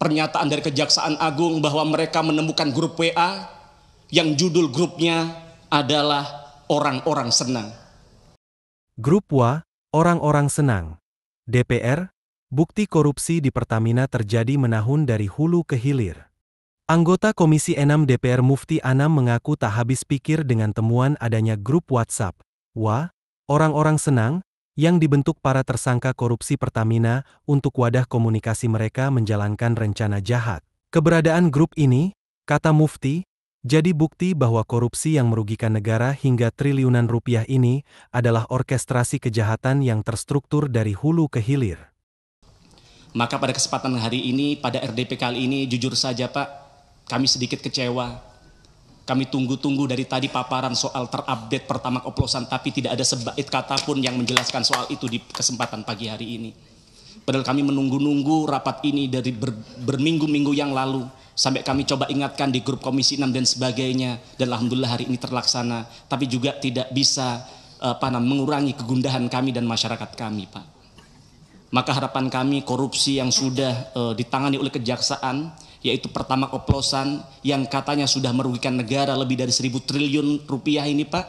pernyataan dari Kejaksaan Agung bahwa mereka menemukan grup WA yang judul grupnya adalah orang-orang senang. Grup WA, orang-orang senang. DPR, bukti korupsi di Pertamina terjadi menahun dari hulu ke hilir. Anggota Komisi 6 DPR Mufti Anam mengaku tak habis pikir dengan temuan adanya grup WhatsApp, WA, orang-orang senang, yang dibentuk para tersangka korupsi Pertamina untuk wadah komunikasi mereka menjalankan rencana jahat. Keberadaan grup ini, kata Mufti, jadi bukti bahwa korupsi yang merugikan negara hingga triliunan rupiah ini adalah orkestrasi kejahatan yang terstruktur dari hulu ke hilir. Maka pada kesempatan hari ini, pada RDP kali ini, jujur saja Pak, kami sedikit kecewa. Kami tunggu-tunggu dari tadi paparan soal terupdate Pertamax oplosan, tapi tidak ada sebait kata pun yang menjelaskan soal itu di kesempatan pagi hari ini. Padahal kami menunggu-nunggu rapat ini dari berminggu-minggu yang lalu, sampai kami coba ingatkan di grup Komisi 6 dan sebagainya, dan alhamdulillah hari ini terlaksana, tapi juga tidak bisa mengurangi kegundahan kami dan masyarakat kami, Pak. Maka harapan kami korupsi yang sudah ditangani oleh Kejaksaan, yaitu Pertamax oplosan yang katanya sudah merugikan negara lebih dari 1.000 triliun rupiah ini Pak,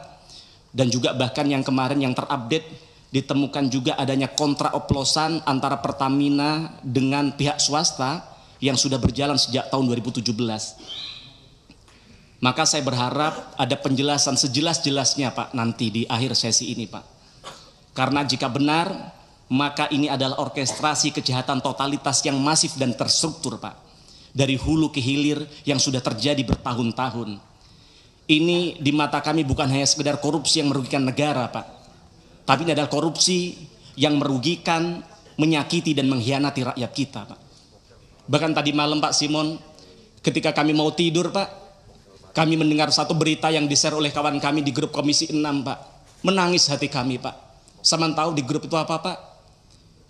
dan juga bahkan yang kemarin yang terupdate ditemukan juga adanya kontrak oplosan antara Pertamina dengan pihak swasta yang sudah berjalan sejak tahun 2017. Maka saya berharap ada penjelasan sejelas-jelasnya Pak nanti di akhir sesi ini Pak, karena jika benar maka ini adalah orkestrasi kejahatan totalitas yang masif dan terstruktur Pak, dari hulu ke hilir yang sudah terjadi bertahun-tahun. Ini di mata kami bukan hanya sekedar korupsi yang merugikan negara Pak, tapi ini adalah korupsi yang merugikan, menyakiti dan mengkhianati rakyat kita Pak. Bahkan tadi malam Pak Simon, ketika kami mau tidur Pak, kami mendengar satu berita yang di-share oleh kawan kami di grup Komisi 6 Pak. Menangis hati kami Pak. Sama tahu di grup itu apa Pak?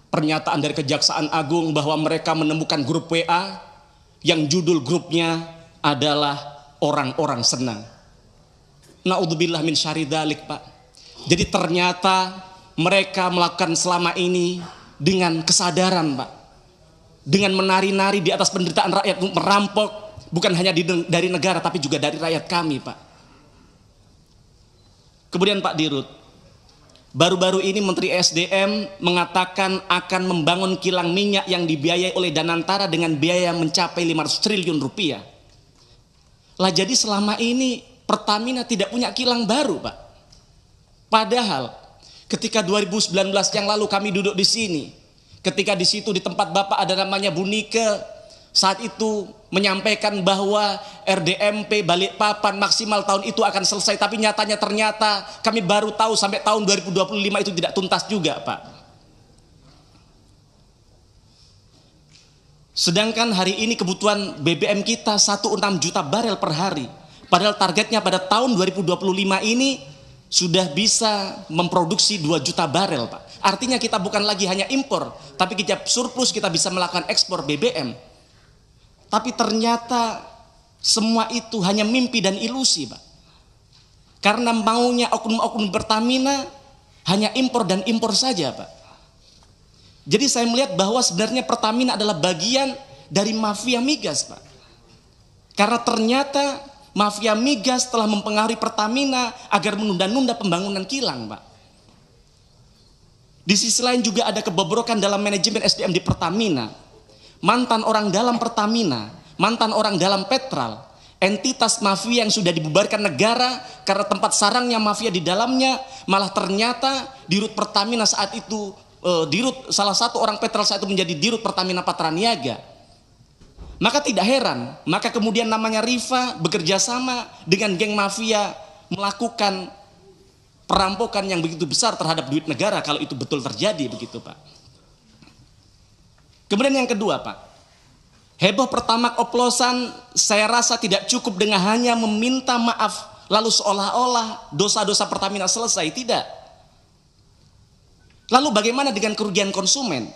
Pernyataan dari Kejaksaan Agung bahwa mereka menemukan grup WA yang judul grupnya adalah orang-orang senang. Na'udzubillah min syarri dzalik Pak. Jadi ternyata mereka melakukan selama ini dengan kesadaran Pak, dengan menari-nari di atas penderitaan rakyat, merampok bukan hanya dari negara tapi juga dari rakyat kami Pak. Kemudian Pak Dirut, baru-baru ini Menteri SDM mengatakan akan membangun kilang minyak yang dibiayai oleh Danantara dengan biaya mencapai 500 triliun rupiah. Lah jadi selama ini Pertamina tidak punya kilang baru Pak. Padahal ketika 2019 yang lalu kami duduk di sini, ketika di situ di tempat Bapak ada namanya Bu Nike, saat itu menyampaikan bahwa RDMP Balikpapan maksimal tahun itu akan selesai, tapi nyatanya ternyata kami baru tahu sampai tahun 2025 itu tidak tuntas juga Pak. Sedangkan hari ini kebutuhan BBM kita 16 juta barel per hari, padahal targetnya pada tahun 2025 ini sudah bisa memproduksi 2 juta barel Pak. Artinya kita bukan lagi hanya impor, tapi kita surplus, kita bisa melakukan ekspor BBM. Tapi ternyata semua itu hanya mimpi dan ilusi Pak. Karena maunya oknum-oknum Pertamina hanya impor dan impor saja Pak. Jadi saya melihat bahwa sebenarnya Pertamina adalah bagian dari mafia migas Pak. Karena ternyata mafia migas telah mempengaruhi Pertamina agar menunda-nunda pembangunan kilang Pak. Di sisi lain juga ada kebobrokan dalam manajemen SDM di Pertamina. Mantan orang dalam Pertamina, mantan orang dalam Petral, entitas mafia yang sudah dibubarkan negara karena tempat sarangnya mafia di dalamnya, malah ternyata dirut Pertamina saat itu, salah satu orang Petral saat itu menjadi dirut Pertamina Patraniaga. Maka tidak heran, maka kemudian namanya Rifa bekerja sama dengan geng mafia melakukan perampokan yang begitu besar terhadap duit negara kalau itu betul terjadi begitu Pak. Kemudian yang kedua Pak, heboh Pertamax oplosan saya rasa tidak cukup dengan hanya meminta maaf lalu seolah-olah dosa-dosa Pertamina selesai, tidak. Lalu bagaimana dengan kerugian konsumen?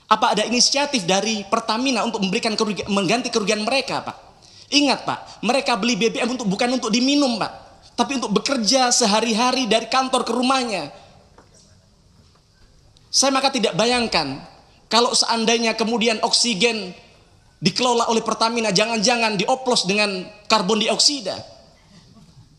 Apa ada inisiatif dari Pertamina untuk memberikan mengganti kerugian mereka Pak? Ingat Pak, mereka beli BBM bukan untuk diminum Pak, tapi untuk bekerja sehari-hari dari kantor ke rumahnya. Saya maka tidak bayangkan kalau seandainya kemudian oksigen dikelola oleh Pertamina, jangan-jangan dioplos dengan karbon dioksida.